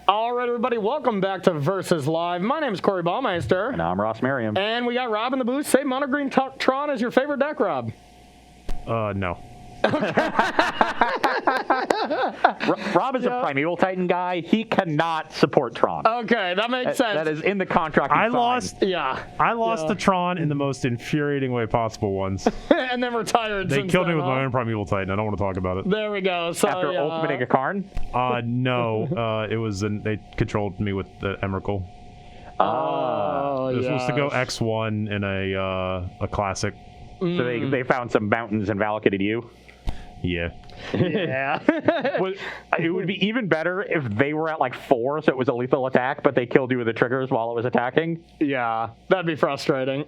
All right, everybody, welcome back to Versus Live. My name is Corey Baumeister. And I'm Ross Merriam. And we got Rob in the booth. Say Mono Green Tron is your favorite deck, Rob. No. Rob is a Primeval Titan guy. He cannot support Tron. Okay, that makes sense. That is in the contract. I lost Yeah. the Tron in the most infuriating way possible once. And then retired. They since killed me then, with my own Primeval Titan. I don't want to talk about it. There we go. So, After ultimating a Karn? No. It was they controlled me with the Emrakul. Oh, It was supposed to go yes. X1 in a classic. So they found some mountains and Valakited you? Yeah. Yeah. It would be even better if they were at like 4, so it was a lethal attack, but they killed you with the triggers while it was attacking. Yeah, that'd be frustrating.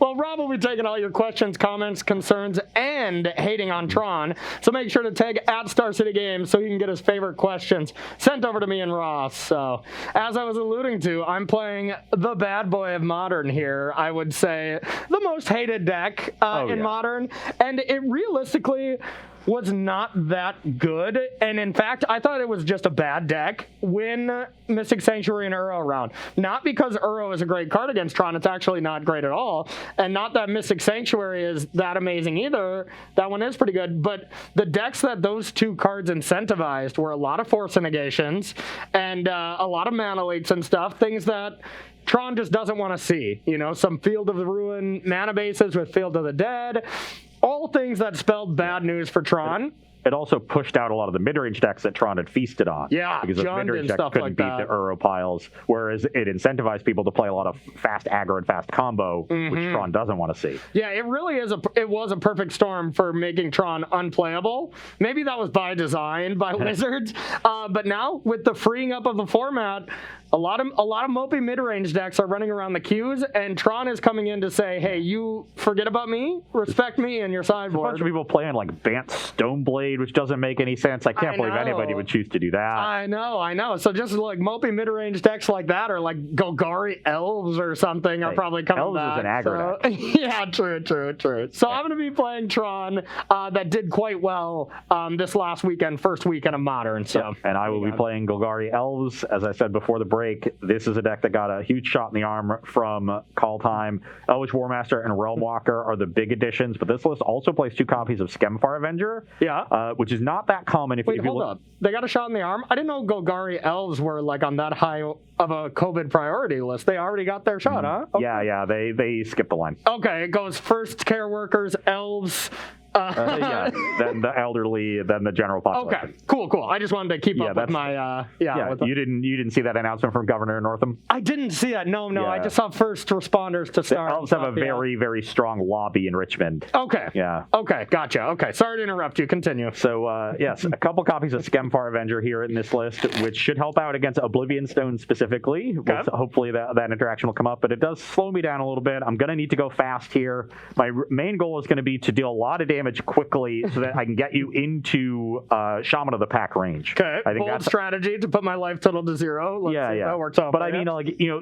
Well, Rob will be taking all your questions, comments, concerns, and hating on Tron. So make sure to tag at Star City Games so he can get his favorite questions sent over to me and Ross. So, as I was alluding to, I'm playing the bad boy of Modern here. I would say the most hated deck in Modern. And it realistically was not that good, and in fact, I thought it was just a bad deck when Mystic Sanctuary and Uro around. Not because Uro is a great card against Tron, it's actually not great at all, and not that Mystic Sanctuary is that amazing either. That one is pretty good, but the decks that those two cards incentivized were a lot of Force Negations and a lot of Mana Leaks and stuff, things that Tron just doesn't want to see. You know, some Field of the Ruin mana bases with Field of the Dead. All things that spelled bad news for Tron. It also pushed out a lot of the mid-range decks that Tron had feasted on. Yeah, because the mid-range decks couldn't like beat the Uro piles, whereas it incentivized people to play a lot of fast aggro and fast combo, which Tron doesn't want to see. Yeah, it really is. It was a perfect storm for making Tron unplayable. Maybe that was by design by Wizards, but now with the freeing up of the format, a lot of mopey mid-range decks are running around the queues, and Tron is coming in to say, "Hey, you forget about me, respect me in your A sideboard." bunch of people playing like Bant Stoneblade, which doesn't make any sense. I can't believe anybody would choose to do that. I know. So just like mopey mid-range decks like that, or like Golgari Elves or something, are probably coming Elves back. is an aggro deck. Yeah, true. So I'm going to be playing Tron that did quite well this last weekend, first weekend of Modern. So, and I will be playing Golgari Elves. As I said before the break, this is a deck that got a huge shot in the arm from Call Time. Elvish Warmaster and Realmwalker are the big additions, but this list also plays 2 copies of Skemfar Avenger, which is not that common. Wait, hold up. They got a shot in the arm? I didn't know Golgari Elves were like on that high of a COVID priority list. They already got their shot, huh? Okay. Yeah, they skipped the line. Okay, it goes first care workers, elves. Then the elderly, then the general population. Okay, cool. I just wanted to keep up with my you didn't see that announcement from Governor Northam? I didn't see that. No. I just saw first responders to start. The elves have a very, very strong lobby in Richmond. Okay. Yeah. Okay, gotcha. Okay, sorry to interrupt you. Continue. So, yes, a couple copies of Skemfar Avenger here in this list, which should help out against Oblivion Stone specifically. Okay. Hopefully that interaction will come up, but it does slow me down a little bit. I'm going to need to go fast here. My main goal is going to be to deal a lot of damage quickly so that I can get you into Shaman of the Pack range. Okay, I think bold that's strategy to put my life total to 0. Let's see if that works out. But I mean,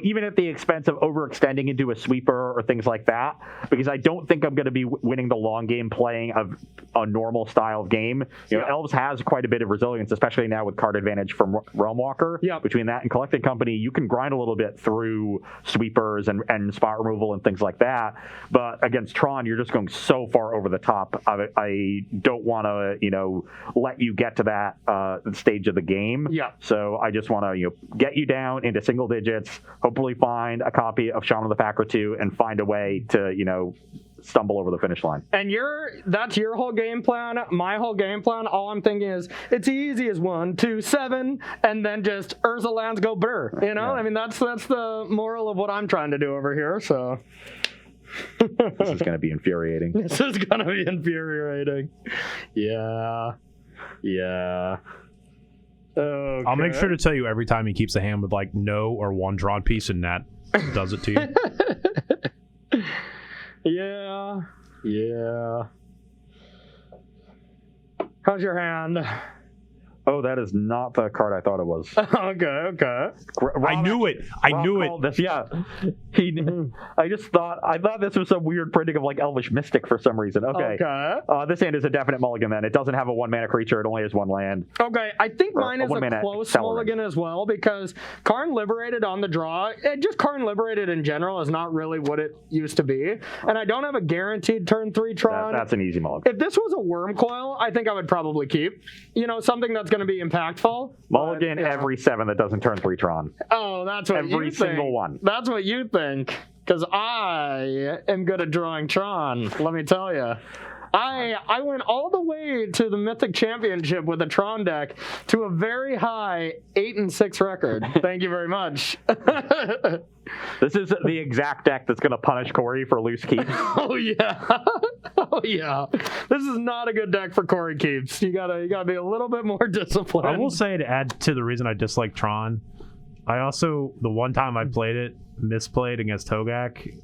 even at the expense of overextending into a sweeper or things like that, because I don't think I'm going to be winning the long game playing a normal style of game. Elves has quite a bit of resilience, especially now with card advantage from Realmwalker. Yeah. Between that and Collected Company, you can grind a little bit through sweepers and spot removal and things like that. But against Tron, you're just going so far over the top. I don't want to, let you get to that stage of the game. Yeah. So I just want to, get you down into single digits, hopefully find a copy of Shaman of the Pack or 2, and find a way to, stumble over the finish line. And that's your whole game plan. My whole game plan, all I'm thinking is it's easy as 1, 2, 7, and then just Urza lands go brr. Yeah. I mean, that's the moral of what I'm trying to do over here. So. This is going to be infuriating. This is going to be infuriating. Yeah. Okay. I'll make sure to tell you every time he keeps a hand with like no or 1 drawn piece, and Nat does it to you. Yeah. How's your hand? Oh, that is not the card I thought it was. Okay. I knew it. This, yeah. I thought this was some weird printing of like Elvish Mystic for some reason. Okay. This hand is a definite mulligan then. It doesn't have a 1-mana creature. It only has 1 land. Okay, I think mine is a close Accelerant. mulligan as well because Karn Liberated on the draw, just Karn Liberated in general is not really what it used to be. And I don't have a guaranteed turn 3 Tron. That's an easy mulligan. If this was a Worm Coil, I think I would probably keep. Something that's going to be impactful. Mulligan every 7 that doesn't turn 3 Tron. Oh, that's what you think. Every single one. That's what you think. Because I am good at drawing Tron, let me tell you. I went all the way to the Mythic Championship with a Tron deck to a very high 8-6 record. Thank you very much. This is the exact deck that's going to punish Corey for loose keeps. Oh yeah. This is not a good deck for Corey keeps. You gotta be a little bit more disciplined. I will say, to add to the reason I dislike Tron, I also, the one time I played it, misplayed against Hogak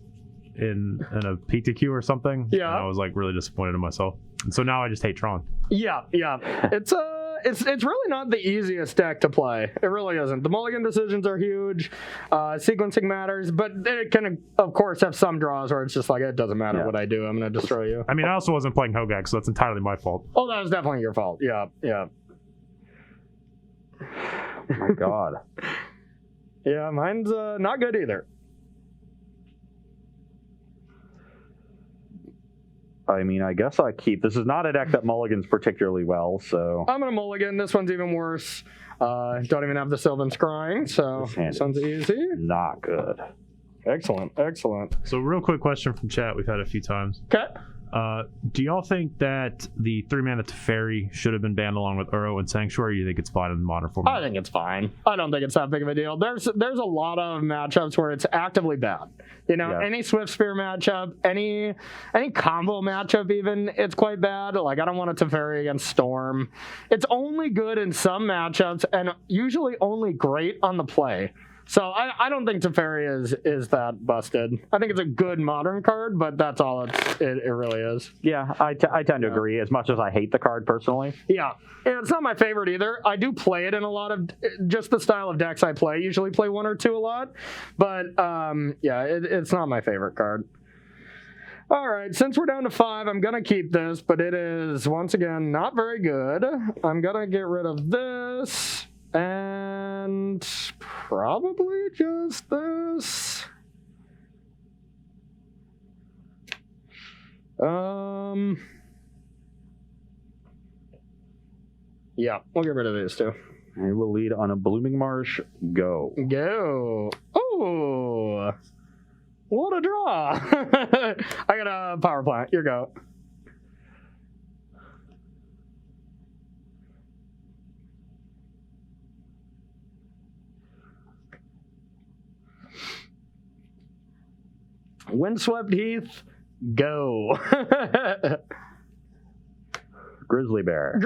in a PTQ or something. Yeah. And I was like really disappointed in myself. And so now I just hate Tron. Yeah. It's really not the easiest deck to play. It really isn't. The mulligan decisions are huge. Sequencing matters, but it can, of course, have some draws where it's just like, it doesn't matter what I do. I'm going to destroy you. I mean, I also wasn't playing Hogak, so that's entirely my fault. Oh, that was definitely your fault. Yeah. Oh my God. Yeah, mine's not good either. I mean, I guess I keep. This is not a deck that mulligans particularly well, so... I'm going to mulligan. This one's even worse. Don't even have the Sylvan Scrying, so this one's easy. Not good. Excellent. So real quick question from chat we've had a few times. Okay. Do y'all think that the 3-mana Teferi should have been banned along with Uro and Sanctuary, or do you think it's fine in the modern format? I think it's fine. I don't think it's that big of a deal. There's a lot of matchups where it's actively bad. Any Swift Spear matchup, any combo matchup even, it's quite bad. Like, I don't want a Teferi against Storm. It's only good in some matchups and usually only great on the play. So I don't think Teferi is that busted. I think it's a good modern card, but that's all it really is. Yeah, I tend to agree, as much as I hate the card personally. Yeah, it's not my favorite either. I do play it in a lot of, just the style of decks I play. Usually play 1 or 2 a lot. But it's not my favorite card. All right, since we're down to 5, I'm going to keep this, but it is, once again, not very good. I'm going to get rid of this. And probably just this. Yeah, we'll get rid of these two. I will lead on a Blooming Marsh. Go. Oh, what a draw. I got a power plant. Your go. Windswept Heath, go. Grizzly Bear.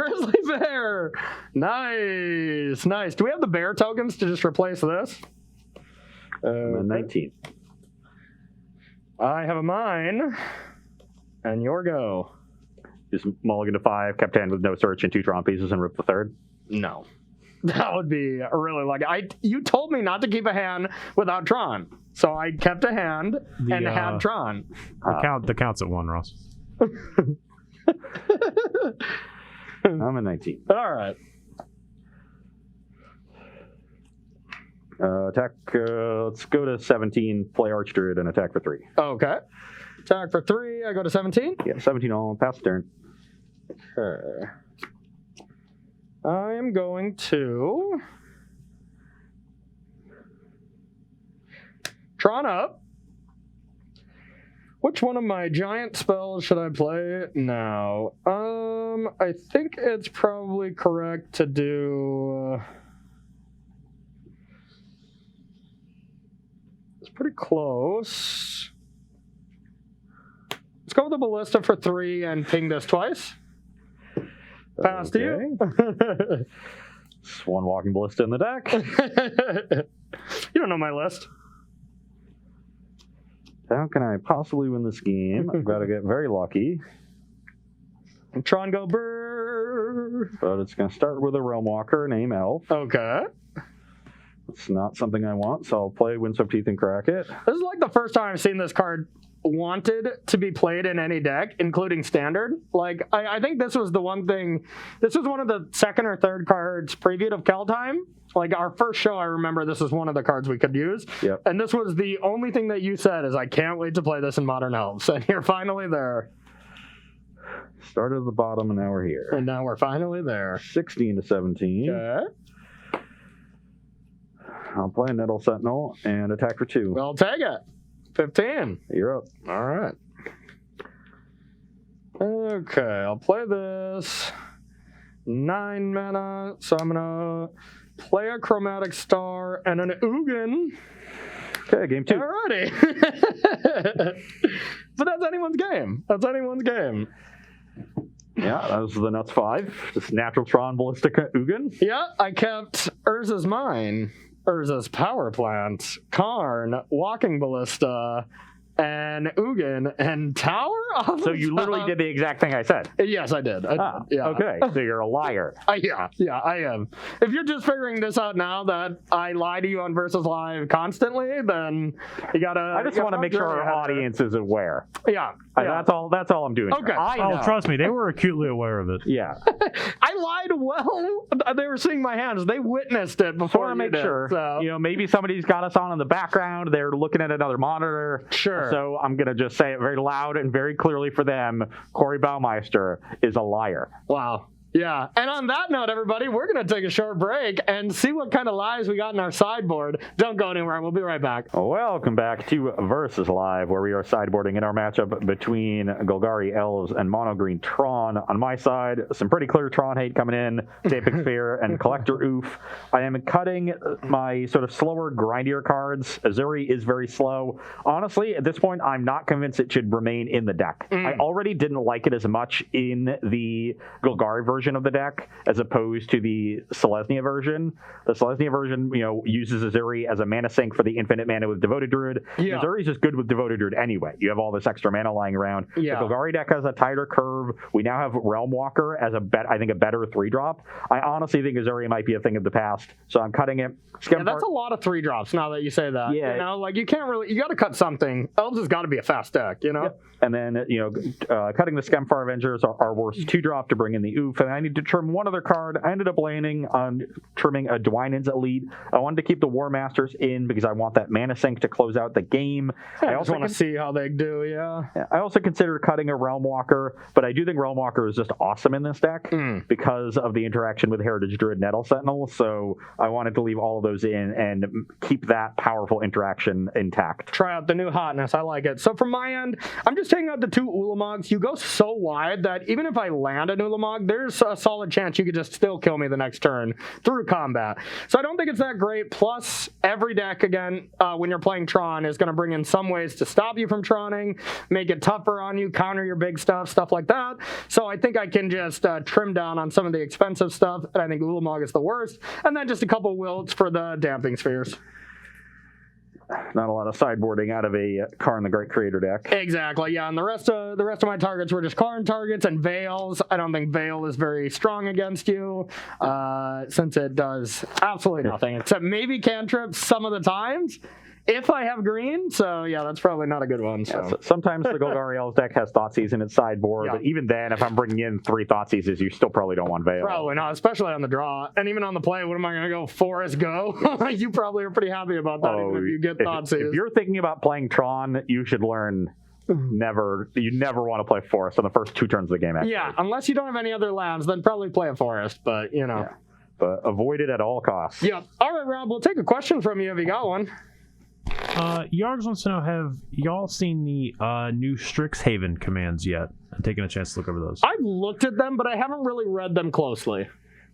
Nice. Do we have the bear tokens to just replace this? 19. I have a mine, and your go. Just mulligan to 5, kept hand with no search and 2 Tron pieces and rip the 3rd? No. That would be really lucky. You told me not to keep a hand without Tron, so I kept a hand and had Tron. The count's at 1, Ross. I'm at 19. All right. Attack. Let's go to 17. Play Archdruid and attack for 3. Okay. Attack for 3. I go to 17. Yeah, 17 all. Pass the turn. Okay. I am going to Tron up. Which one of my giant spells should I play now? I think it's probably correct to do. It's pretty close. Let's go with the Ballista for 3 and ping this twice. Pass to you. Just 1 Walking Ballista in the deck. You don't know my list. How can I possibly win this game? I've got to get very lucky. Tron go brrr. But it's going to start with a Realm Walker, name Elf. Okay. It's not something I want, so I'll play Windswept Teeth and crack it. This is like the first time I've seen this card wanted to be played in any deck, including standard. Like, I think this was the one thing, this was one of the second or third cards previewed of Keldheim. Like, our first show, I remember this was one of the cards we could use. Yep. And this was the only thing that you said is, I can't wait to play this in Modern Elves. And you're finally there. Started at the bottom, and now we're here. And now we're finally there. 16 to 17. Okay. I'll play a Nettle Sentinel and attack for 2. I'll take it. 15. You're up. All right. Okay, I'll play this. 9 mana, so I'm gonna play a Chromatic Star and an Ugin. Okay, game 2. Alrighty. But that's anyone's game. That's anyone's game. Yeah, that was the Nuts 5. Just Natural Tron Ballistica Ugin. Yeah, I kept Urza's Mine, Urza's Power Plant, Karn, Walking Ballista, and Ugin, and Tower of So you literally did the exact thing I said. Yes, I did. Yeah. Okay, so you're a liar. Yeah, I am. If you're just figuring this out now that I lie to you on Versus Live constantly, then you gotta... I just want to make sure our audience is aware. Yeah. That's all I'm doing. Okay. I know. Oh, trust me, they were acutely aware of it. Yeah. I lied well. They were seeing my hands. They witnessed it before I want to make did, sure. So. You know, maybe somebody's got us on in the background. They're looking at another monitor. Sure. So I'm going to just say it very loud and very clearly for them. Corey Baumeister is a liar. Wow. Yeah. And on that note, everybody, we're going to take a short break and see what kind of lies we got in our sideboard. Don't go anywhere. We'll be right back. Welcome back to Versus Live, where we are sideboarding in our matchup between Golgari Elves and Mono Green Tron. On my side, some pretty clear Tron hate coming in, Dapic Sphere and Collector Oof. I am cutting my sort of slower, grindier cards. Azuri is very slow. Honestly, at this point, I'm not convinced it should remain in the deck. I already didn't like it as much in the Golgari version of the deck as opposed to the Selesnya version. The Selesnya version, uses Azuri as a mana sink for the infinite mana with Devoted Druid. Yeah. Azuri's just good with Devoted Druid anyway. You have all this extra mana lying around. Yeah. The Golgari deck has a tighter curve. We now have Realm Walker as a better 3-drop. I honestly think Azuri might be a thing of the past, so I'm cutting it. Yeah, that's a lot of 3-drops now that you say that. Yeah. You can't really, you got to cut something. Elves has got to be a fast deck, Yep. And then, cutting the Skemfar Avengers are worth 2-drop to bring in the Oof, and I need to trim one other card. I ended up landing on trimming a Dwynen's Elite. I wanted to keep the War Masters in because I want that mana sink to close out the game. I also want to see how they do, yeah. I also considered cutting a Realm Walker, but I do think Realm Walker is just awesome in this deck because of the interaction with Heritage Druid Nettle Sentinel, so I wanted to leave all of those in and keep that powerful interaction intact. Try out the new hotness. I like it. So from my end, I'm just taking out the 2 Ulamogs. You go so wide that even if I land an Ulamog, there's a solid chance you could just still kill me the next turn through combat. So I don't think it's that great. Plus, every deck, again, when you're playing Tron, is going to bring in some ways to stop you from Troning, make it tougher on you, counter your big stuff like that. So I think I can just trim down on some of the expensive stuff, and I think Ulamog is the worst. And then just a couple wilts for the Damping Spheres. Not a lot of sideboarding out of a Karn the Great Creator deck. Exactly, yeah. And the rest of my targets were just Karn targets and Veils. I don't think Veil is very strong against you, since it does absolutely nothing except maybe cantrips some of the times if I have green. So yeah, that's probably not a good one. So. Yeah, so sometimes the Golgari Elves deck has Thoughtseize in its sideboard, but even then, if I'm bringing in 3 Thoughtseizes, you still probably don't want Veil. Probably not, especially on the draw. And even on the play, what am I going to go? Forest Go? You probably are pretty happy about that, even if you get Thoughtseize. If you're thinking about playing Tron, you should learn you never want to play Forest on the first 2 turns of the game. Actually. Yeah, unless you don't have any other lands, then probably play a Forest, but Yeah. But avoid it at all costs. Yeah. All right, Rob, we'll take a question from you if you got one. Yargs wants to know, have y'all seen the new Strixhaven commands yet? And taken a chance to look over those? I've looked at them, but I haven't really read them closely.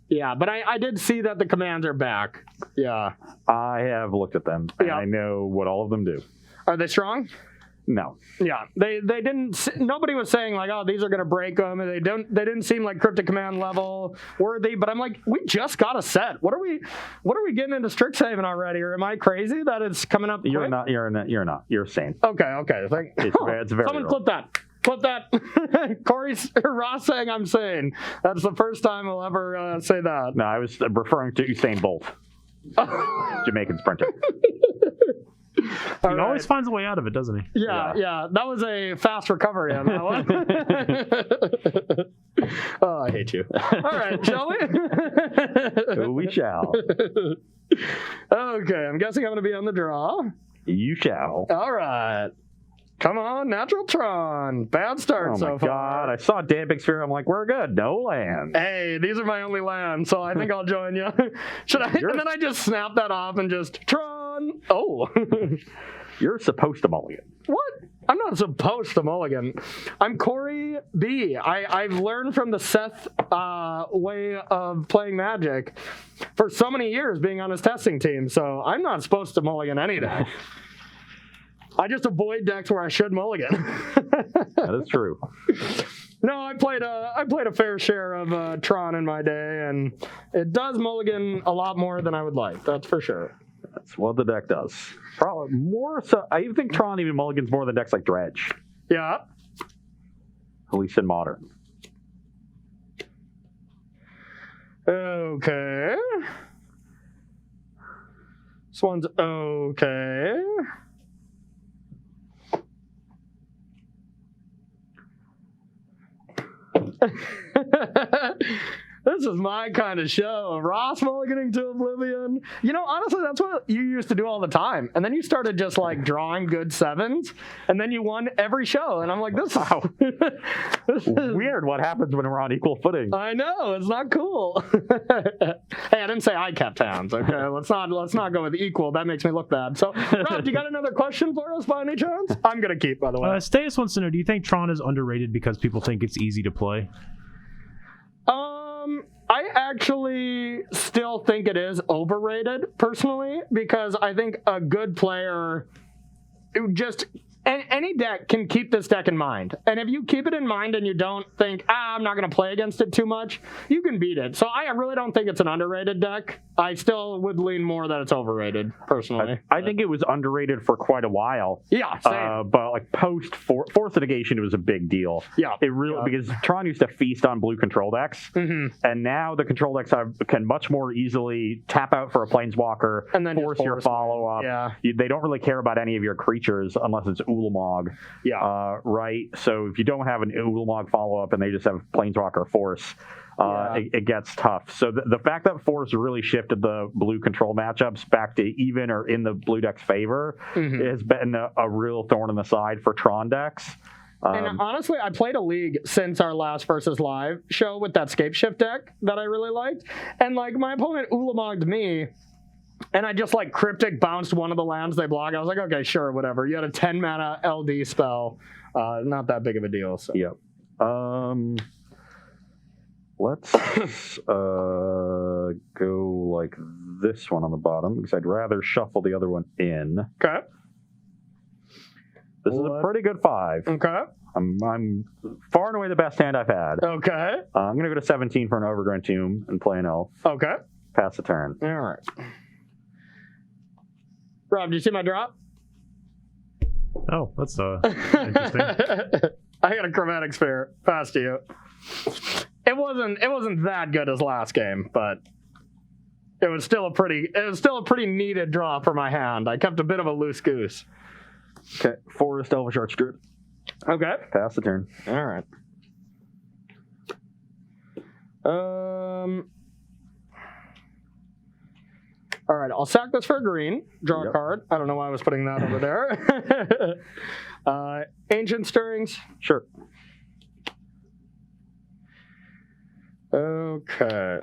Yeah, but I did see that the commands are back. Yeah. I have looked at them, and I know what all of them do. Are they strong? No. Yeah, they didn't. Nobody was saying like, oh, these are gonna break them. And they didn't seem like Cryptic Command level worthy. But I'm like, we just got a set. What are we getting into Strixhaven already? Or am I crazy that it's coming up? You're quick? not. You're not. You're sane. Okay. It's very Someone clip that. Clip that. Ross saying I'm sane. That's the first time I'll ever say that. No, I was referring to Usain Bolt, Jamaican sprinter. He always finds a way out of it, doesn't he? Yeah. That was a fast recovery on that one. Oh, I hate you. All right, shall we? We shall. Okay, I'm guessing I'm going to be on the draw. You shall. All right. Come on, Natural Tron. Bad start so far. Oh, my God. I saw Damping Sphere. I'm like, we're good. No lands. Hey, these are my only lands, so I think I'll join you. Should I? And then I just snap that off and just, Tron. Oh. You're supposed to mulligan. What? I'm not supposed to mulligan. I'm Corey B. I've learned from the Seth way of playing Magic for so many years being on his testing team, so I'm not supposed to mulligan any day. I just avoid decks where I should mulligan. That is true. No, I played a fair share of Tron in my day, and it does mulligan a lot more than I would like. That's for sure. That's what the deck does. Probably more so. I even think Tron even mulligans more than decks like Dredge. Yeah. At least in Modern. Okay. This one's okay. This is my kind of show. Ross mulliganing to Oblivion. You know, honestly, that's what you used to do all the time. And then you started just like drawing good sevens, and then you won every show. And I'm like, this is weird what happens when we're on equal footing. I know, it's not cool. Hey, I didn't say I kept hands. Okay, let's not go with equal. That makes me look bad. So, Rob, do you got another question for us by any chance? I'm gonna keep, by the way. Status wants to know: do you think Tron is underrated because people think it's easy to play? I actually still think it is overrated, personally, because I think a good player any deck can keep this deck in mind. And if you keep it in mind and you don't think, I'm not going to play against it too much, you can beat it. So I really don't think it's an underrated deck. I still would lean more that it's overrated, personally. I think it was underrated for quite a while. Yeah, same. But like post Force Negation, it was a big deal. Yeah. It really, because Tron used to feast on blue control decks, and now the control decks can much more easily tap out for a Planeswalker, and then force your follow-up. Yeah. They don't really care about any of your creatures unless it's Ulamog. Yeah. Right? So if you don't have an Ulamog follow-up and they just have Planeswalker Force, it gets tough. So the fact that Force really shifted the blue control matchups back to even or in the blue deck's favor has been a real thorn in the side for Tron decks. And honestly, I played a league since our last Versus Live show with that Scape Shift deck that I really liked. And like my opponent Ulamogged me, and I just like cryptic bounced one of the lands they block. I was like, okay, sure, whatever. You had a 10 mana LD spell. Not that big of a deal. So. Yep. Let's go like this one on the bottom because I'd rather shuffle the other one in. Okay. This is a pretty good 5. Okay. I'm far and away the best hand I've had. Okay. I'm going to go to 17 for an Overgrown Tomb and play an elf. Okay. Pass the turn. All right. Rob, do you see my drop? Oh, that's interesting. I got a Chromatic Sphere. Pass to you. It wasn't that good as last game, but it was still a pretty needed draw for my hand. I kept a bit of a loose goose. Okay, Forest Elvish Archdruid. Okay. Pass the turn. All right. All right, I'll sack this for a green. Draw a card. I don't know why I was putting that over there. Ancient Stirrings. Sure. Okay.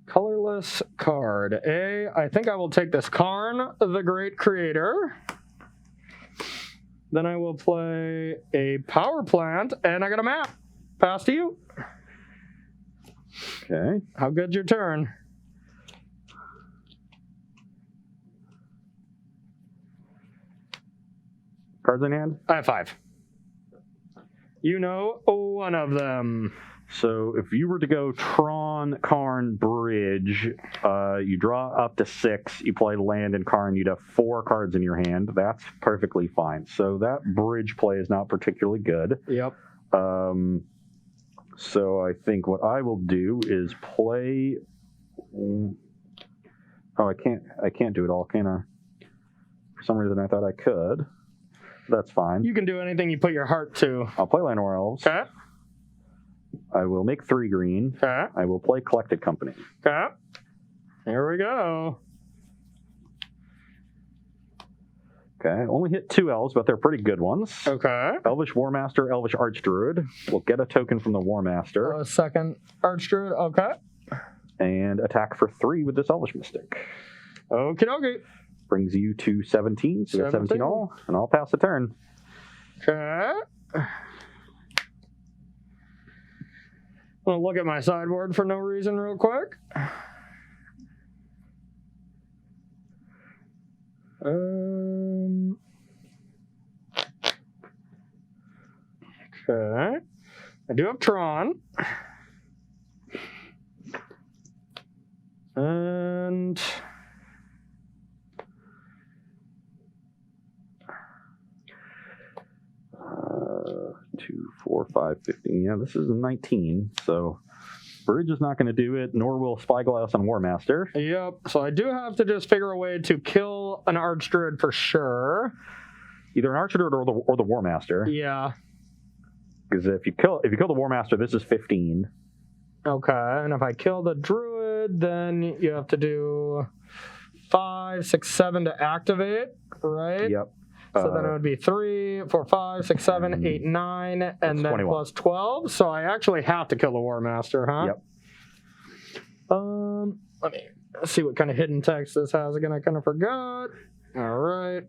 Colorless card. I think I will take this Karn, the Great Creator. Then I will play a Power Plant, and I got a map. Pass to you. Okay. How good's your turn? Cards in hand? I have 5. You know one of them. So if you were to go Tron, Karn, Bridge, you draw up to 6, you play land and Karn, you'd have 4 cards in your hand. That's perfectly fine. So that Bridge play is not particularly good. Yep. So I think what I will do is play... Oh, I can't do it all, can I? For some reason I thought I could. That's fine. You can do anything you put your heart to. I'll play Llanowar Elves. Okay. I will make 3 green. Okay. I will play Collected Company. Okay. Here we go. Okay. Only hit 2 elves, but they're pretty good ones. Okay. Elvish Warmaster, Elvish Archdruid. We'll get a token from the Warmaster. Second Archdruid. Okay. And attack for 3 with this Elvish Mystic. Okie dokie. Brings you to 17. So you got 17 all, and I'll pass the turn. Okay. I'll look at my sideboard for no reason real quick. Okay. I do have Tron. And 2, 4, 5, 15. Yeah, this is a 19. So Bridge is not going to do it, nor will Spyglass on Warmaster. Yep. So I do have to just figure a way to kill an Archdruid for sure. Either an Archdruid or the Warmaster. Yeah. Because if you kill the Warmaster, this is 15. Okay, and if I kill the Druid, then you have to do 5, 6, 7 to activate, right? Yep. So then it would be 3, 4, 5, 6, 7, 8, 9, and then 21. plus 12. So I actually have to kill the Warmaster, huh? Yep. Let me see what kind of hidden text this has again. I kind of forgot. All right.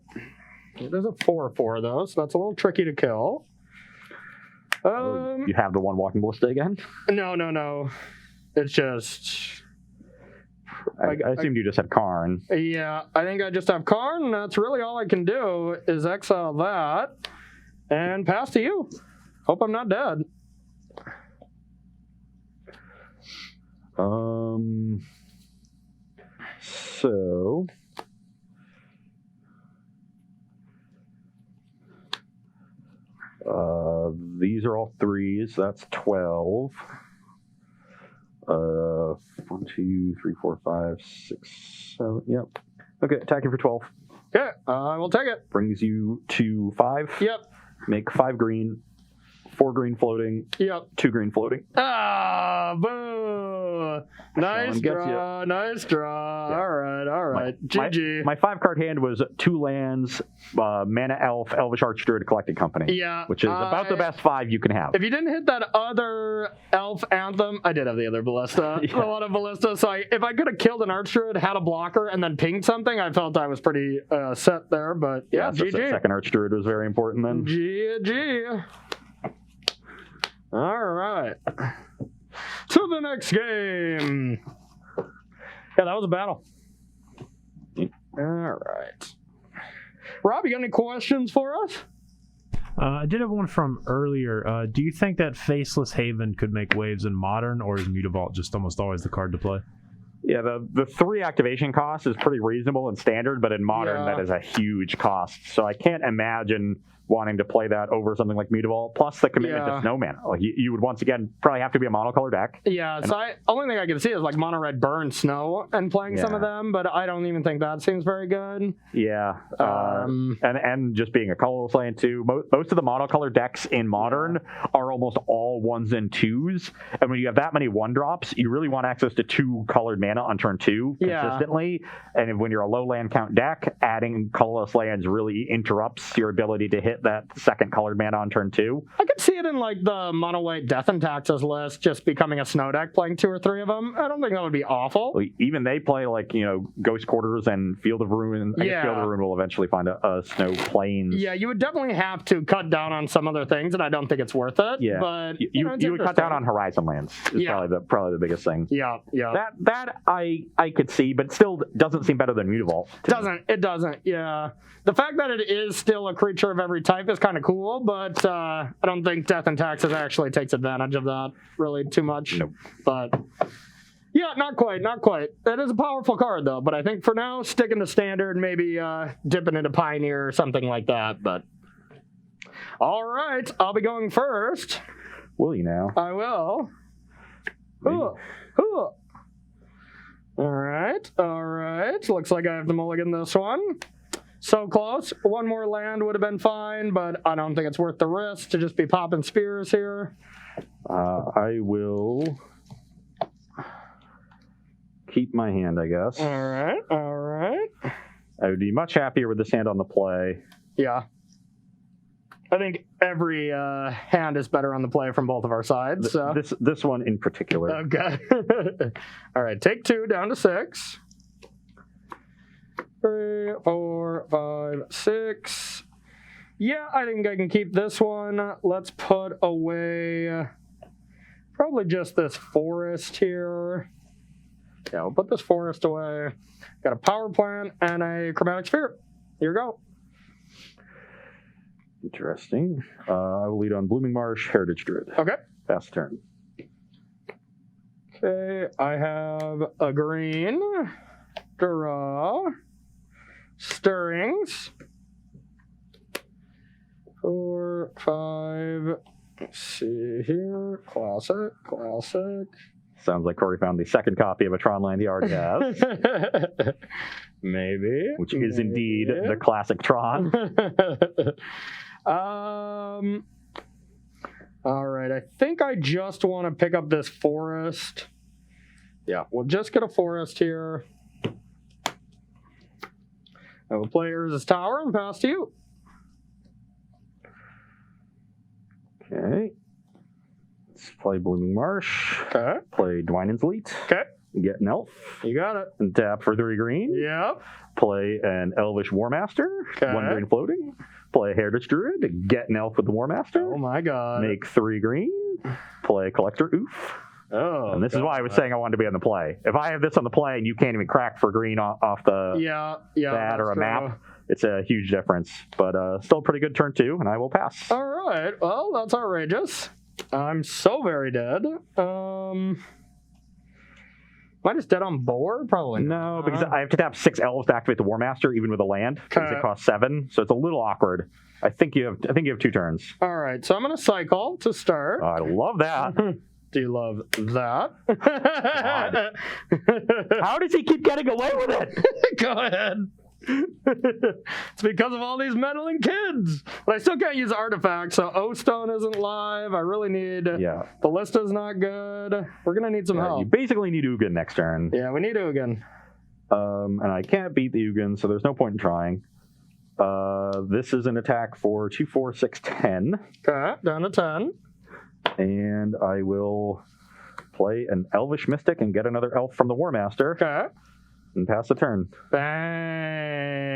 There's a 4/4 though, so that's a little tricky to kill. You have the one Walking Ballista again? No. It's just... I assumed you just had Karn. Yeah, I think I just have Karn, and that's really all I can do is exile that and pass to you. Hope I'm not dead. So... these are all 3s. That's 12. 1, 2, 3, 4, 5, 6, 7. Yep. Okay, attacking for 12. Yeah, I will take it. Brings you to 5. Yep. Make 5 green, 4 green floating. Yep. 2 green floating. Ah, boo! Nice draw. Nice draw. Yeah. All right. GG. My 5-card hand was 2 lands, Mana Elf, Elvish Archdruid, Collected Company. Yeah. Which is about the best 5 you can have. If you didn't hit that other Elf Anthem, I did have the other Ballista. Yeah. A lot of Ballista. So if I could have killed an Archdruid, had a blocker, and then pinged something, I felt I was pretty set there. But yeah, so GG. Second Archdruid was very important then. GG. All right. To the next game. Yeah, that was a battle. All right. Rob, you got any questions for us? I did have one from earlier. Do you think that Faceless Haven could make waves in Modern, or is Mutavault just almost always the card to play? Yeah, the 3 activation cost is pretty reasonable and standard, but in Modern that is a huge cost. So I can't imagine wanting to play that over something like Mutavault, plus the commitment to Snowman. Like you would once again probably have to be a monocolor deck. Yeah, so only thing I can see is like mono red burn snow and playing some of them, but I don't even think that seems very good. Yeah, and just being a colorless land too. Most of the monocolor decks in Modern are almost all 1s and 2s, and when you have that many 1-drops, you really want access to 2 colored mana on turn 2 consistently. And when you're a low land count deck, adding colorless lands really interrupts your ability to hit that second colored mana on turn 2. I could see it in like the mono white Death and Taxes list, just becoming a snow deck, playing 2 or 3 of them. I don't think that would be awful. Well, even they play like, Ghost Quarters and Field of Ruin. I guess Field of Ruin will eventually find a Snow Plains. Yeah, you would definitely have to cut down on some other things, and I don't think it's worth it. Yeah, but you would cut down on Horizon lands. Is probably the biggest thing. Yeah. That I could see, but still doesn't seem better than Mutavault. It doesn't. Yeah. The fact that it is still a creature of every type is kind of cool, but I don't think Death and Taxes actually takes advantage of that really too much. Nope. But yeah, not quite. That is a powerful card, though. But I think for now, sticking to standard, maybe dipping into Pioneer or something like that. But all right, I'll be going first. Will you now? I will. All right. Looks like I have to mulligan this one. So close. One more land would have been fine, but I don't think it's worth the risk to just be popping spears here. I will keep my hand, I guess. All right. I would be much happier with this hand on the play. Yeah. I think every hand is better on the play from both of our sides. So. This one in particular. Okay. All right, take 2 down to 6. 3, 4, 5, 6. Yeah, I think I can keep this one. Let's put away probably just this forest here. Yeah, we'll put this forest away. Got a power plant and a chromatic sphere. Here you go. Interesting. I will lead on Blooming Marsh, Heritage Druid. Okay. Pass turn. Okay, I have a green. Draw. Stirrings. 4, 5. Let's see here. Classic. Sounds like Corey found the second copy of a Tron land he already has. Maybe. Which is indeed the classic Tron. All right, I think I just want to pick up this forest. Yeah, we'll just get a forest here. I will play Urza's Tower and pass to you. Okay. Let's play Blooming Marsh. Okay. Play Dwinen's Leet. Okay. Get an elf. You got it. And tap for 3 green. Yep. Play an Elvish Warmaster. Okay. 1 green floating. Play a Heritage Druid. Get an elf with the Warmaster. Oh my god. Make 3 green. Play Collector Oof. Oh. And this is why I was saying I wanted to be on the play. If I have this on the play and you can't even crack for green off the that or a map, it's a huge difference. But still a pretty good turn 2, and I will pass. All right. Well, that's outrageous. I'm so very dead. Am I just dead on board? Probably No, not. because I have to tap 6 elves to activate the Warmaster, even with a land, because it costs 7, so it's a little awkward. I think you have 2 turns. All right, so I'm gonna cycle to start. I love that. Do you love that? How does he keep getting away with it? Go ahead. It's because of all these meddling kids. But I still can't use artifacts, so O-Stone isn't live. I really need... Yeah. Ballista's not good. We're going to need some help. You basically need Ugin next turn. Yeah, we need Ugin. And I can't beat the Ugin, so there's no point in trying. This is an attack for 2, 4, 6, 10. Okay, down to 10. And I will play an Elvish Mystic and get another elf from the Warmaster. Okay. And pass the turn. Bang.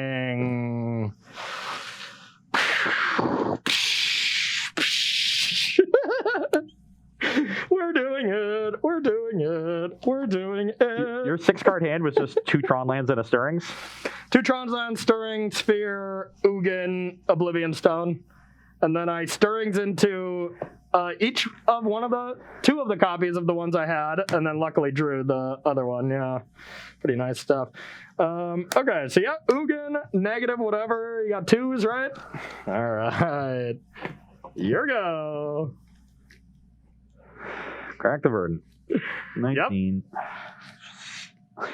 We're doing it. We're doing it. We're doing it. Your 6-card hand was just 2 Tron lands and a Stirrings? 2 Tron lands, Stirring, Sphere, Ugin, Oblivion Stone. And then I Stirrings into each of 2 of the copies of the ones I had, and then luckily drew the other one. Yeah, pretty nice stuff. Okay, so yeah, Ugin, negative, whatever. You got 2s, right? All right. Here we go. Crack the verdant. 19. Yep.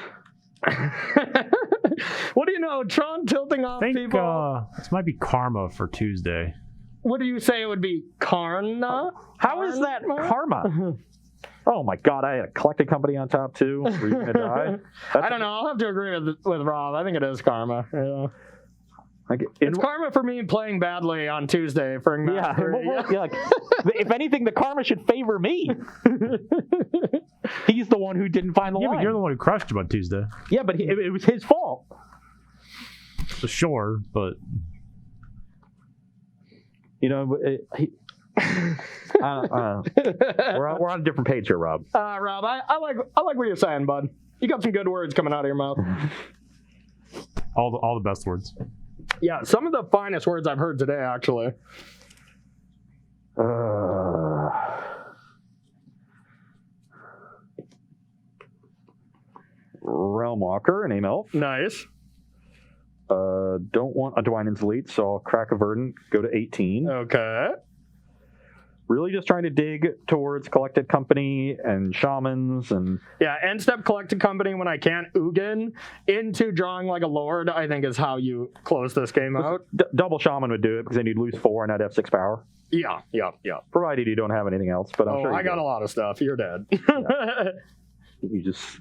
What do you know? Tron tilting off I think people. this might be Karma for Tuesday. What do you say it would be? Karna? How is that karma? Oh my god, I had a collecting company on top too. Were you gonna die? I don't know. I'll have to agree with Rob. I think it is karma. Yeah. It's karma for me playing badly on Tuesday for if anything, the karma should favor me. He's the one who didn't find the line. But you're the one who crushed him on Tuesday. Yeah, but it was his fault. So sure, but you know, we're on a different page here, Rob. Rob, I like what you're saying, bud. You got some good words coming out of your mouth. all the best words. Yeah, some of the finest words I've heard today, actually. Realmwalker, name elf. Nice. Don't want a Dwynen's Elite, so I'll crack a Verdant, go to 18. Okay. Really just trying to dig towards Collected Company and Shamans and... Yeah, end step Collected Company when I can't Ugin into drawing like a Lord, I think is how you close this game out. Double Shaman would do it because then you'd lose 4 and I'd have 6 power. Yeah. Provided you don't have anything else, but I'm sure I got a lot of stuff. You're dead. Yeah. You just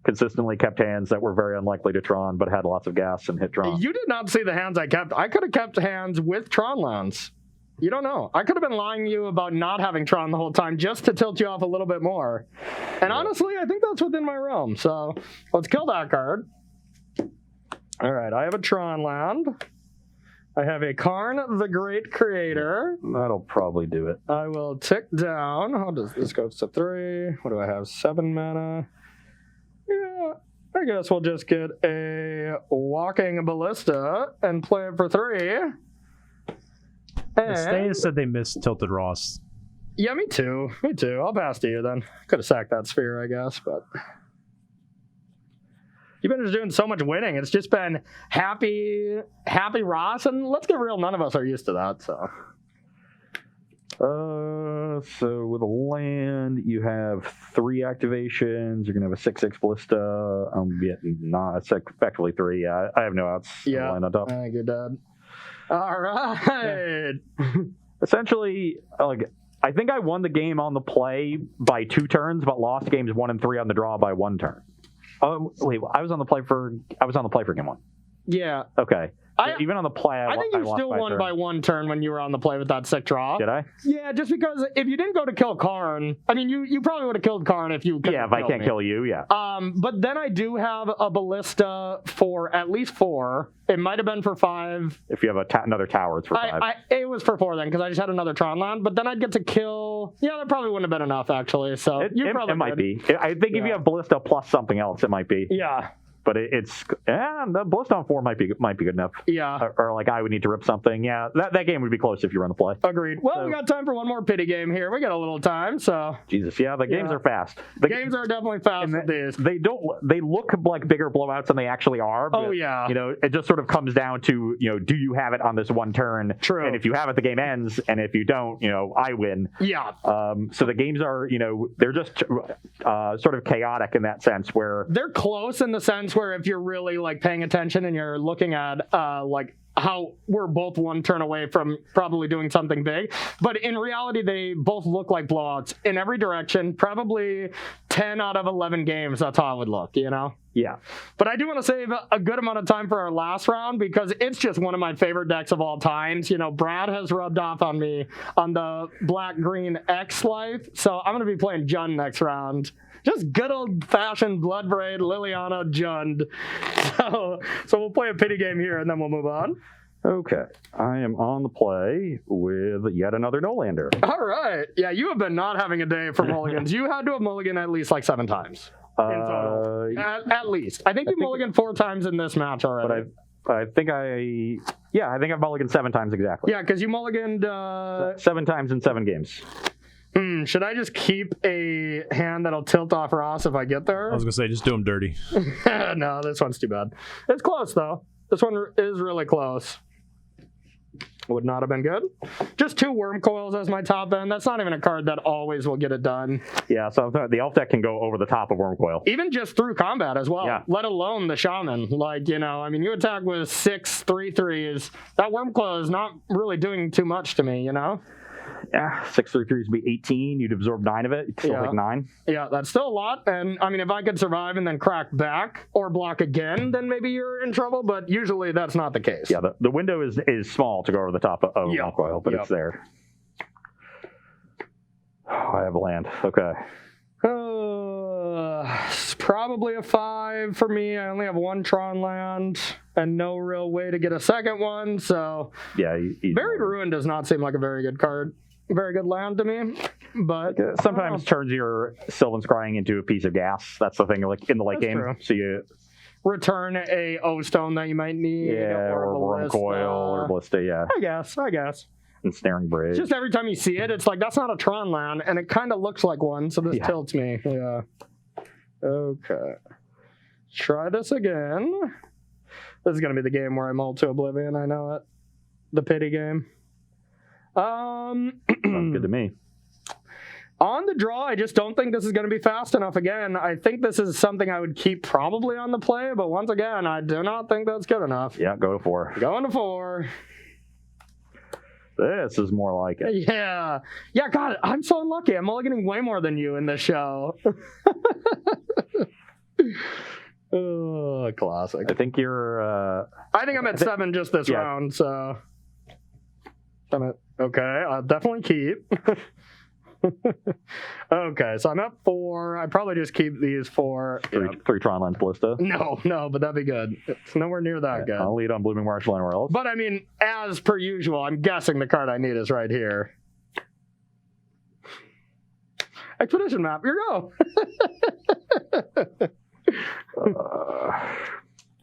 consistently kept hands that were very unlikely to Tron, but had lots of gas and hit Tron. You did not see the hands I kept. I could have kept hands with Tron lands. You don't know. I could have been lying to you about not having Tron the whole time just to tilt you off a little bit more. And honestly, I think that's within my realm. So let's kill that card. All right, I have a Tron land. I have a Karn the Great Creator. That'll probably do it. I will tick down. How does this go to 3? What do I have? 7 mana. Yeah, I guess we'll just get a Walking Ballista and play it for 3. And Stain said they missed Tilted Ross. yeah, me too. I'll pass to you then. Could have sacked that sphere, I guess, but you've been just doing so much winning. It's just been happy Ross, and let's get real, none of us are used to that, so. So with a land, you have 3 activations. You're gonna have a 6/6 Ballista. It's effectively 3. Yeah, I have no outs. Yeah, land on top. I think you're dead. All right. Essentially, I think I won the game on the play by 2 turns, but lost games 1 and 3 on the draw by 1 turn. Oh wait, I was on the play for game 1. Yeah. Okay. Even on the play, I think you still won by 1 turn when you were on the play with that sick draw. Did I? Yeah, just because if you didn't go to kill Karn, I mean, you probably would have killed Karn if you if I can't kill you, yeah. But then I do have a Ballista for at least 4. It might have been for 5. If you have another tower, it's for 5. It was for 4 then, because I just had another Tron land. But then I'd get to kill... Yeah, that probably wouldn't have been enough, actually. So it might be. I think if you have Ballista plus something else, it might be. Yeah. But the Ballista on 4 might be good enough. Yeah. Or like I would need to rip something. Yeah, that game would be close if you run the play. Agreed. Well, we got time for one more pity game here. We got a little time, so. Jesus, yeah, the games are fast. The games are definitely fast with these. They look like bigger blowouts than they actually are. But, yeah. It just sort of comes down to, do you have it on this 1 turn? True. And if you have it, the game ends. And if you don't, I win. Yeah. So the games are, they're just sort of chaotic in that sense where. They're close in the sense where if you're really like paying attention and you're looking at like how we're both 1 turn away from probably doing something big, but in reality they both look like blowouts in every direction. Probably 10 out of 11 games, that's how it would look, Yeah. But I do want to save a good amount of time for our last round because it's just one of my favorite decks of all times. Brad has rubbed off on me on the black-green X life, so I'm going to be playing Jund next round. Just good old-fashioned Bloodbraid, Liliana, Jund. So we'll play a pity game here, and then we'll move on. Okay. I am on the play with yet another no-lander. All right. Yeah, you have been not having a day for mulligans. You had to have mulligan at least like 7 times in total. At least. I think you mulliganed 4 times in this match already. But I think I've mulliganed 7 times exactly. Yeah, because you mulliganed... 7 times in 7 games. Should I just keep a hand that'll tilt off Ross if I get there? I was going to say, just do him dirty. No, this one's too bad. It's close, though. This one is really close. Would not have been good. Just 2 worm coils as my top end. That's not even a card that always will get it done. Yeah, so the elf deck can go over the top of worm coil. Even just through combat as well, yeah. Let alone the shaman. You attack with 6 3/3s. That worm coil is not really doing too much to me, Yeah, 6 3/3s would be 18. You'd absorb 9 of it. You'd still take 9. Yeah, that's still a lot. And if I could survive and then crack back or block again, then maybe you're in trouble. But usually that's not the case. Yeah, the window is small to go over the top of worm coil, but it's there. I have a land. Okay. It's probably a 5 for me. I only have 1 Tron land and no real way to get a second one. So yeah, Buried Ruin does not seem like a very good card. Very good land to me, but sometimes turns your Sylvan Scrying into a piece of gas. That's the thing, like in the late game. True. So you return a O-Stone that you might need. or a Worm ballista. Coil or Ballista, yeah. I guess. And Snaring Bridge. Just every time you see it, it's like, that's not a Tron land, and it kind of looks like one, so this tilts me. Yeah. Okay. Try this again. This is going to be the game where I mull to oblivion, I know it. The pity game. Sounds good to me. On the draw, I just don't think this is going to be fast enough again. I think this is something I would keep probably on the play, but once again, I do not think that's good enough. Yeah, go to 4. Going to 4. This is more like it. Yeah. Yeah, God, I'm so unlucky. I'm mulliganing way more than you in this show. Oh, classic. I think you're... I think I'm at 7 just this round, so... Okay, I'll definitely keep. Okay, so I'm at 4. I'd probably just keep these 4. 3 Tron Lands Ballista. No, but that'd be good. It's nowhere near that good. I'll lead on Blooming Marshal anywhere else. But I mean, as per usual, I'm guessing the card I need is right here. Expedition map, here you go.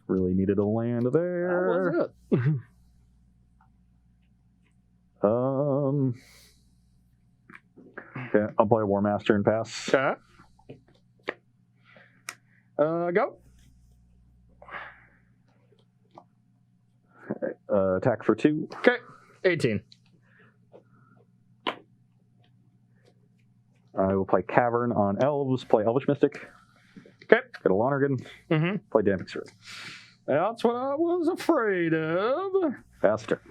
Really needed a land there. That was it. Okay, I'll play a War Master and pass. Okay. Go. Attack for 2. Okay, 18. I will play Cavern on Elves, play Elvish Mystic. Okay. Get a Lonergan. Mm-hmm. Play Damping Sphere. That's what I was afraid of. Faster.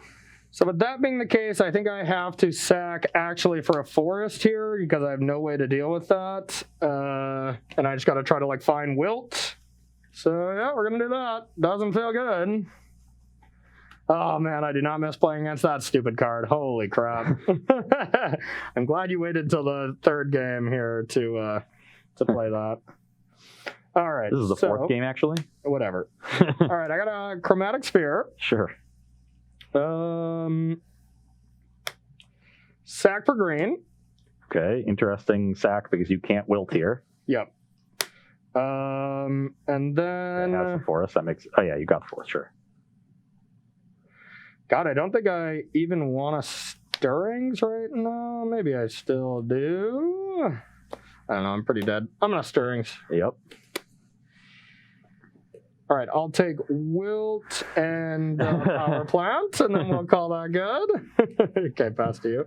So with that being the case, I think I have to sack actually for a forest here because I have no way to deal with that. And I just got to try to like find Wilt. So yeah, we're going to do that. Doesn't feel good. Oh man, I do not miss playing against that stupid card. Holy crap. I'm glad you waited till the 3rd game here to play that. All right. This is the 4th game, actually. Whatever. All right, I got a Chromatic Sphere. Sure. Sack for green. Okay, interesting sack because you can't wilt here. Yep. And then... It has the forest. That makes... Oh yeah, you got the forest, sure. God, I don't think I even want a Stirrings right now. Maybe I still do. I don't know, I'm pretty dead. I'm gonna Stirrings. Yep. All right, I'll take Wilt and Power Plant, and then we'll call that good. Okay, pass to you.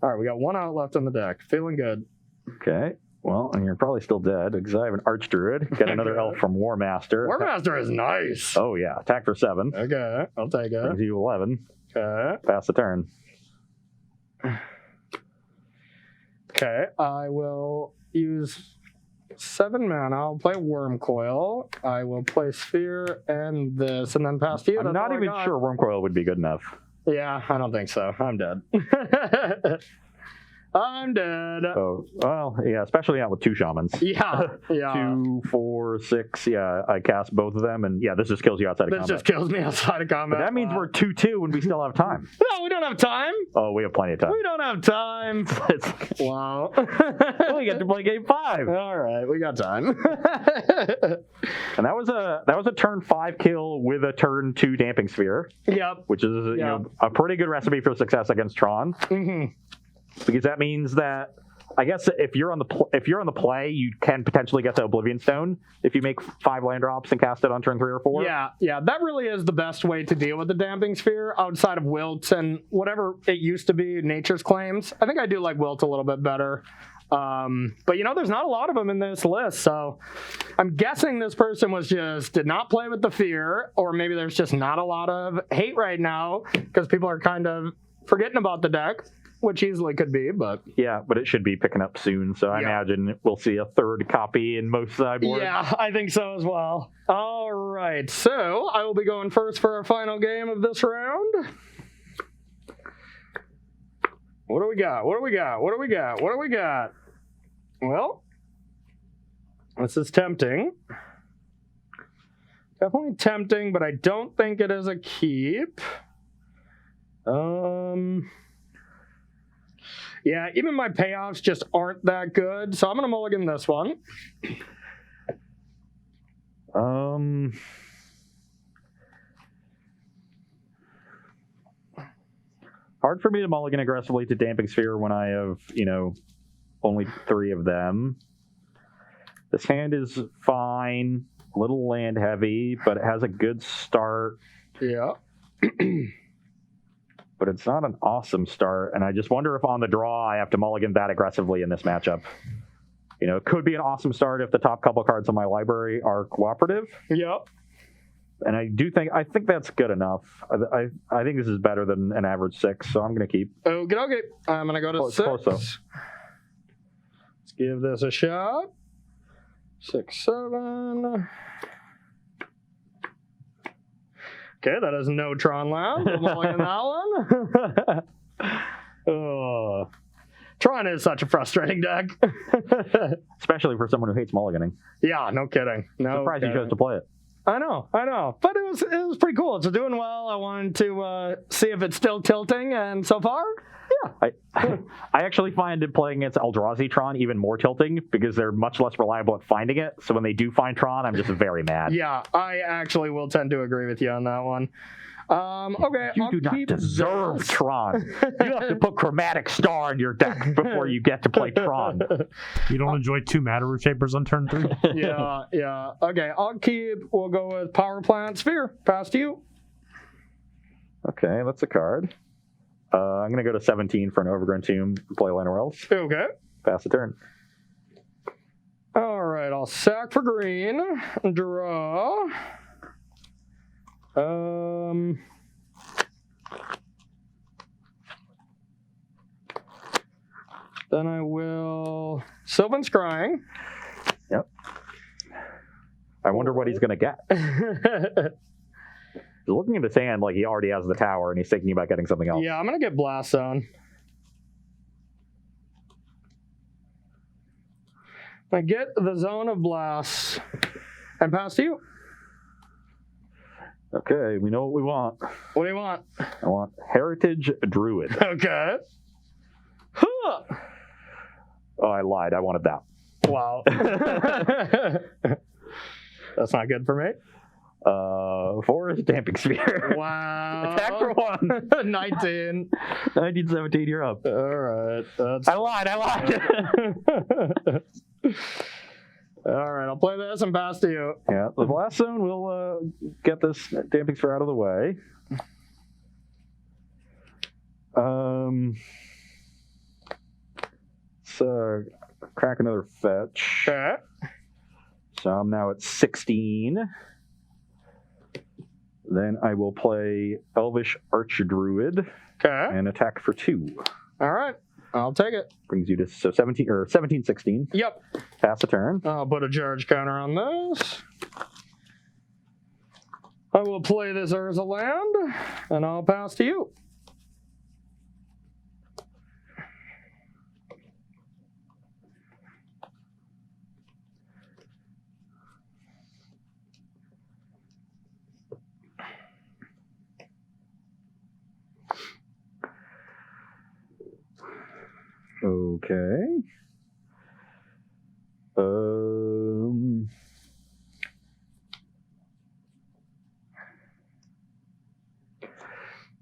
All right, we got 1 out left on the deck. Feeling good. Okay. Well, and you're probably still dead because I have an Archdruid. Get another elf from War Master. War Master is nice. Oh, yeah. Attack for 7. Okay, I'll take it. Brings you 11. Okay. Pass the turn. Okay, I will use 7 mana. I'll play Worm Coil. I will play Sphere and this, and then pass to you. I'm not even sure Worm Coil would be good enough. Yeah, I don't think so. I'm dead. I'm dead. Oh, well, yeah, especially not with 2 shamans. Yeah. 2, 4, 6. Yeah, I cast both of them, and yeah, this just kills you outside of combat. This just kills me outside of combat. But that means we're 2-2 and we still have time. No, we don't have time. Oh, we have plenty of time. We don't have time. Wow. We get to play game 5. All right, we got time. And that was a turn 5 kill with a turn 2 Damping Sphere. Yep. Which is you know, a pretty good recipe for success against Tron. Mm-hmm. Because that means that I guess if you're on the play, you can potentially get the Oblivion Stone if you make 5 land drops and cast it on turn 3 or 4. Yeah, that really is the best way to deal with the Damping Sphere outside of Wilt and whatever it used to be, Nature's Claims. I think I do like Wilt a little bit better. But you know, there's not a lot of them in this list, so I'm guessing this person did not play with the fear, or maybe there's just not a lot of hate right now because people are kind of forgetting about the deck, which easily could be, but... Yeah, but it should be picking up soon, so I imagine we'll see a 3rd copy in most sideboards. Yeah, I think so as well. All right, so I will be going first for our final game of this round. What do we got? Well, this is tempting. Definitely tempting, but I don't think it is a keep. Yeah, even my payoffs just aren't that good, so I'm going to mulligan this one. Hard for me to mulligan aggressively to Damping Sphere when I have, only 3 of them. This hand is fine, a little land heavy, but it has a good start. Yeah. But it's not an awesome start, and I just wonder if on the draw I have to mulligan that aggressively in this matchup. It could be an awesome start if the top couple cards in my library are cooperative. Yep. And I think that's good enough. I think this is better than an average 6, so I'm going to keep. Okay. I'm going to go to 6. Close though. Let's give this a shot. 6, 7. Okay, that is no Tron land. I'm mulligan that one. Tron is such a frustrating deck. Especially for someone who hates mulliganing. Yeah, no kidding. Surprised you chose to play it. I know. But it was pretty cool. It's doing well. I wanted to see if it's still tilting, and so far, yeah. I actually find playing against Eldrazi Tron even more tilting because they're much less reliable at finding it. So when they do find Tron, I'm just very mad. Yeah, I actually will tend to agree with you on that one. Okay, you do not deserve Tron. You have to put Chromatic Star in your deck before you get to play Tron. You don't enjoy 2 Matter Reshapers on turn 3? Yeah. Okay, we'll go with Power Plant Sphere. Pass to you. Okay, that's a card. I'm going to go to 17 for an Overgrown Tomb, play Llanowar Elves. Okay. Pass the turn. All right, I'll sack for green. Draw. Then I will Sylvan Scrying. Yep. I wonder what he's going to get. He's looking at his hand like he already has the tower and he's thinking about getting something else. Yeah, I'm going to get Blast Zone. I get the Zone of Blast and pass to you. Okay, we know what we want. What do you want? I want Heritage Druid. Okay. Huh. Oh, I lied. I wanted that. Wow. That's not good for me. 4 is Damping Sphere. Wow. Attack for 1. 19. 1917, you're up. All right. I lied. All right, I'll play this and pass to you. Yeah, the Blast Zone will get this Damping Sphere out of the way. So, crack another fetch. Okay. So I'm now at 16. Then I will play Elvish Archdruid and attack for 2. All right, I'll take it. Brings you to 17, 16. Yep. Pass the turn. I'll put a charge counter on this. I will play this Urza land, and I'll pass to you. Okay.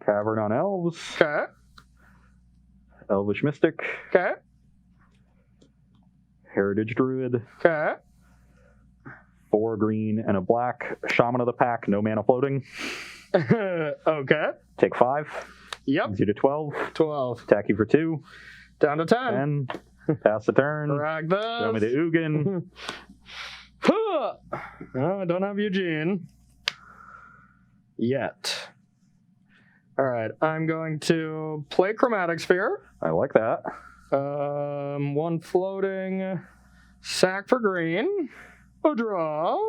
Cavern on Elves. Okay. Elvish Mystic. Okay. Heritage Druid. Okay. 4 green and a black. Shaman of the Pack, no mana floating. Okay. Take 5. Yep. Brings you to 12. 12. Attack you for 2. Down to 10. 10. Pass the turn. Drag this. Show me the Ugin. I don't have Eugene. Yet. All right, I'm going to play Chromatic Sphere. I like that. 1 floating. Sack for green. A draw.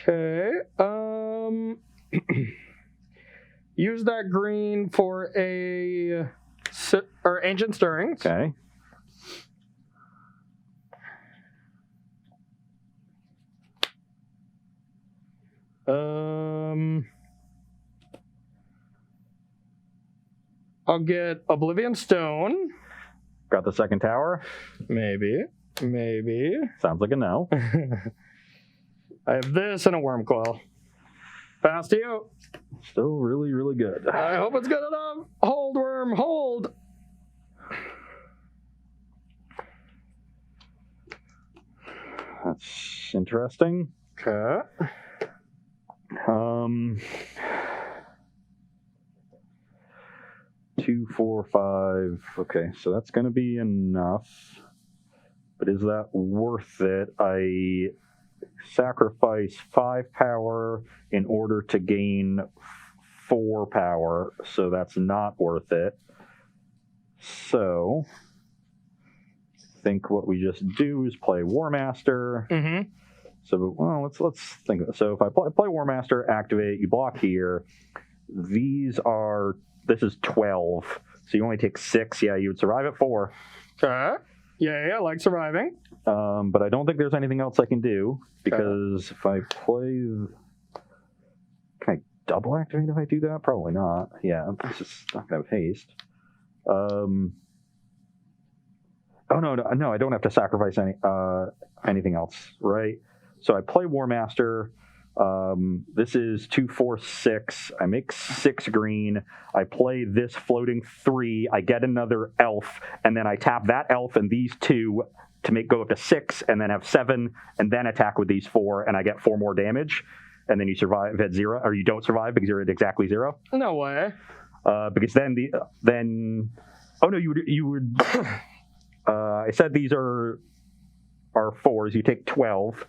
Okay. Use that green for a Ancient Stirrings. Okay. I'll get Oblivion Stone. Got the second tower. Maybe. Sounds like a no. I have this and a worm coil. Pass to you. Still really, really good. I hope it's good enough. Hold, worm, hold. That's interesting. Okay. 2, 4, 5. Okay, so that's going to be enough. But is that worth it? I sacrifice 5 power in order to gain 4 power, so that's not worth it. So, I think what we just do is play War Master. Mm-hmm. So, well, let's think of it. So if I play War Master, activate, you block here. This is 12, so you only take 6. Yeah, you would survive at 4. Okay. Yeah, I like surviving. But I don't think there's anything else I can do, because if I play... Can I double activate if I do that? Probably not. Yeah, it's just not going to have haste. Oh, no, I don't have to sacrifice anything else, right? So I play War Master. This is 2, 4, 6. I make 6 green. I play this floating 3. I get another elf, and then I tap that elf and these 2 to go up to 6, and then have 7, and then attack with these 4, and I get 4 more damage. And then you survive at 0, or you don't survive because you're at exactly 0. No way. Because then oh no, you would. I said these are 4s. You take 12.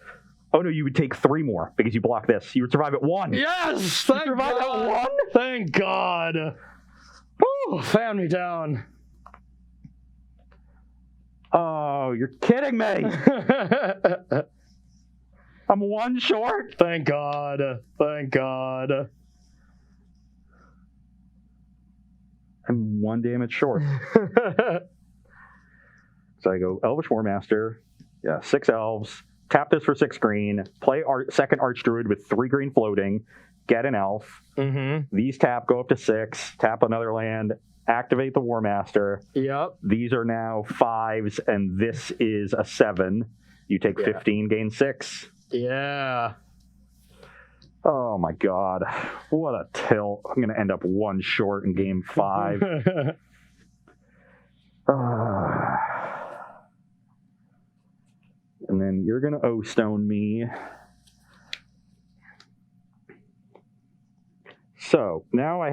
Oh no, you would take 3 more because you block this. You would survive at 1. Yes! You survive at 1? Thank God. Woo, fan me down. Oh, you're kidding me. I'm 1 short. Thank God. Thank God. I'm 1 damage short. So I go Elvish War Master. Yeah, 6 elves. Tap this for 6 green. Play second Archdruid with 3 green floating. Get an elf. Mm-hmm. These tap, go up to 6. Tap another land. Activate the War Master. Yep. These are now 5s, and this is a 7. You take 15, gain 6. Yeah. Oh my God. What a tilt. I'm going to end up 1 short in game 5. And then you're going to O-Stone me. So now I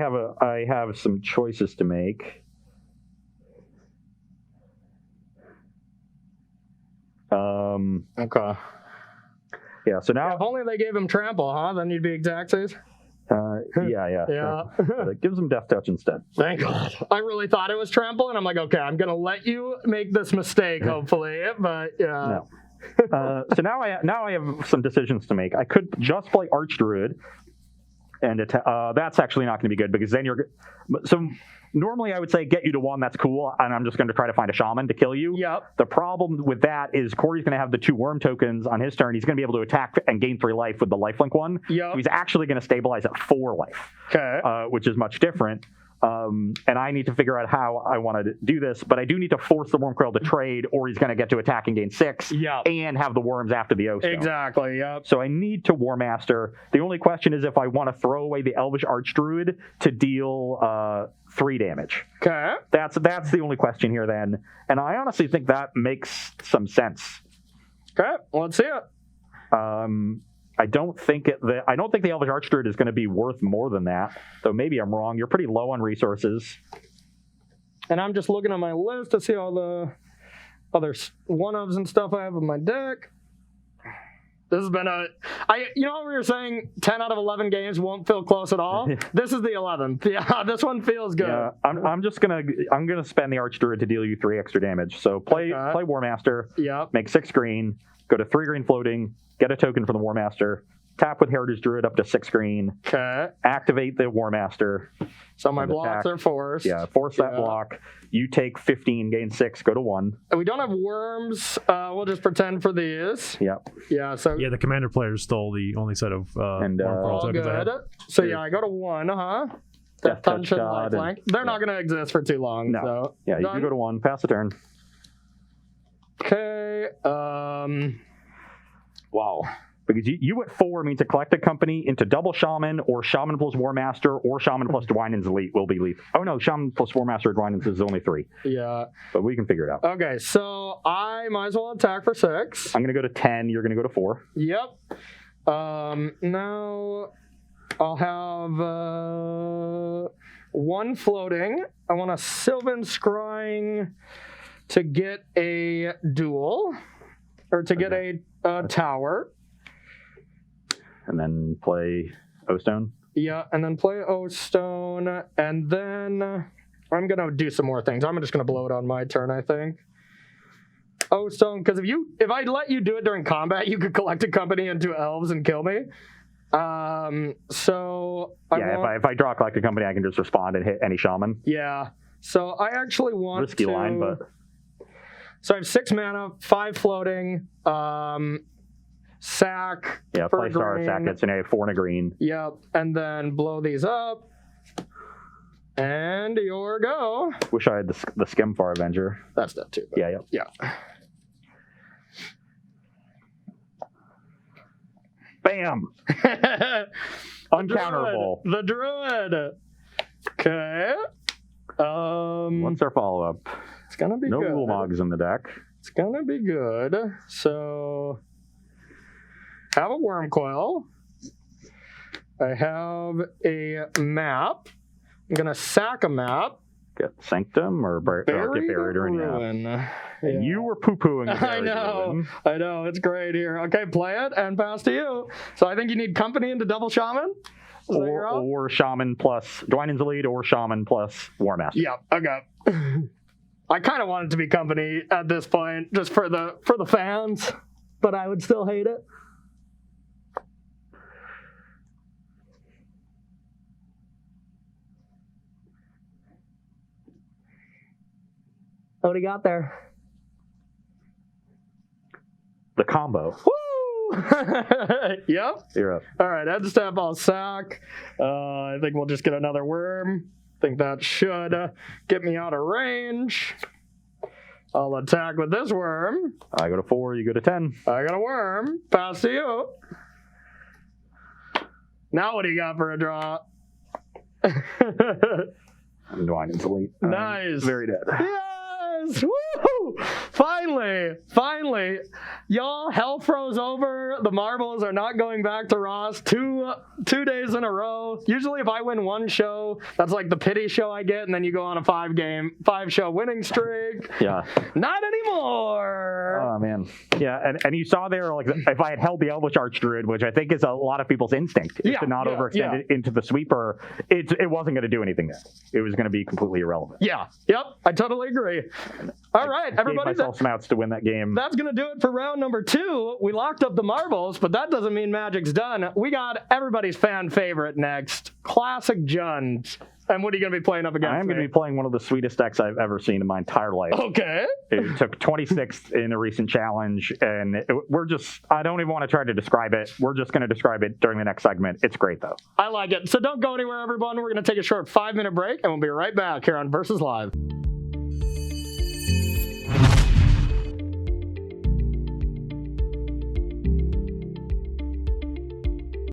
have some choices to make. Okay. Yeah, so now... If only they gave him trample, huh? Then you'd be exact saves. Yeah. Yeah. Sure. It gives them Death Touch instead. Thank God. I really thought it was trample, and I'm like, okay, I'm going to let you make this mistake, hopefully. But, yeah. No. So now I have some decisions to make. I could just play Archdruid, and that's actually not going to be good, because then so normally I would say get you to 1, that's cool, and I'm just going to try to find a shaman to kill you. Yep. The problem with that is Corey's going to have the 2 worm tokens on his turn. He's going to be able to attack and gain 3 life with the lifelink one. Yep. So he's actually going to stabilize at 4 life. Okay. Which is much different. And I need to figure out how I want to do this, but I do need to force the Worm Coil to trade, or he's going to get to attack and gain 6, and have the worms after the O-Stone. Exactly, yep. So I need to War Master. The only question is if I want to throw away the Elvish Archdruid to deal 3 damage. Okay. That's the only question here then, and I honestly think that makes some sense. Okay, let's see it. I don't think the Elvish Archdruid is going to be worth more than that, though maybe I'm wrong. You're pretty low on resources. And I'm just looking at my list to see all the other one-ofs and stuff I have in my deck. This has been you know what we were saying, 10 out of 11 games won't feel close at all? This is the 11th. Yeah, this one feels good. Yeah, I'm gonna spend the Archdruid to deal you 3 extra damage. So play War Master. Yep. Make 6 green. Go to 3 green floating. Get a token from the War Master. Tap with Heritage Druid up to 6 green. Okay. Activate the War Master. So my blocks are forced. Yeah, force that block. You take 15, gain 6, go to 1. And we don't have worms. We'll just pretend for these. Yep. Yeah. So yeah, the commander players stole the only set of worm coil all tokens I had. good. So yeah, I go to 1. Death Touch and lifelink. They're not going to exist for too long. No. So Yeah, you can go to 1. Pass the turn. Okay. Wow. Because you at 4 means a collected company into double Shaman or Shaman plus War Master or Shaman plus Dwynen's Elite will be lethal. Oh no, Shaman plus War Master or Dwynen's is only 3. Yeah. But we can figure it out. Okay, so I might as well attack for 6. I'm going to go to 10. You're going to go to 4. Yep. Now I'll have 1 floating. I want a Sylvan Scrying to get a duel, or to get a tower. And then play O-Stone? Yeah, and then play O-Stone, and then I'm going to do some more things. I'm just going to blow it on my turn, I think. O-Stone, because if I let you do it during combat, you could collect a company into elves and kill me. So if I draw a collected company, I can just respond and hit any Shaman. Yeah, so I actually want risky line, but so I have 6 mana, 5 floating, sack. Yeah, play star, sack it, so now you have 4 and a green. Yep, and then blow these up. And your go. Wish I had the Skemfar Avenger. That's that too. Yeah. Bam! Uncounterable. The Druid. Okay. What's our follow-up? It's gonna be no good. Rule Mogs in the deck. It's gonna be good. So, have a Worm Coil. I have a map. I'm gonna sack a map. Get Sanctum or get Buried or Ruin. Yeah. You were poo-pooing. I know. It's great here. Okay, play it and pass to you. So I think you need company into double Shaman. Or Shaman plus Dwynen's Elite or Shaman plus War Master. Yeah, okay. I kind of want it to be company at this point, just for the fans, but I would still hate it. What do you got there? The combo. Woo! Yep. You're up. All right, head step, I'll sack. I think we'll just get another worm. I think that should get me out of range. I'll attack with this worm. I go to 4, you go to 10. I got a worm. Pass to you. Now what do you got for a draw? I'm Dwynen's Elite. Nice. Very dead. Yes! Woo! Finally. Y'all, hell froze over. The marbles are not going back to Ross 2 days in a row. Usually if I win 1 show, that's like the pity show I get, and then you go on a 5-show winning streak. Yeah. Not anymore. Oh, man. Yeah, and you saw there, like, if I had held the Elvish Archdruid, which I think is a lot of people's instinct, is to not overextend it into the sweeper, it wasn't going to do anything there. It was going to be completely irrelevant. Yeah. Yep. I totally agree. All right, everybody. Gave myself some outs to win that game. That's going to do it for round number 2. We locked up the marbles, but that doesn't mean Magic's done. We got everybody's fan favorite next, Classic Jund. And what are you going to be playing up against? I'm going to be playing one of the sweetest decks I've ever seen in my entire life. Okay. It took 26th in a recent challenge, and I don't even want to try to describe it. We're just going to describe it during the next segment. It's great, though. I like it. So don't go anywhere, everyone. We're going to take a short 5-minute break, and we'll be right back here on Versus Live.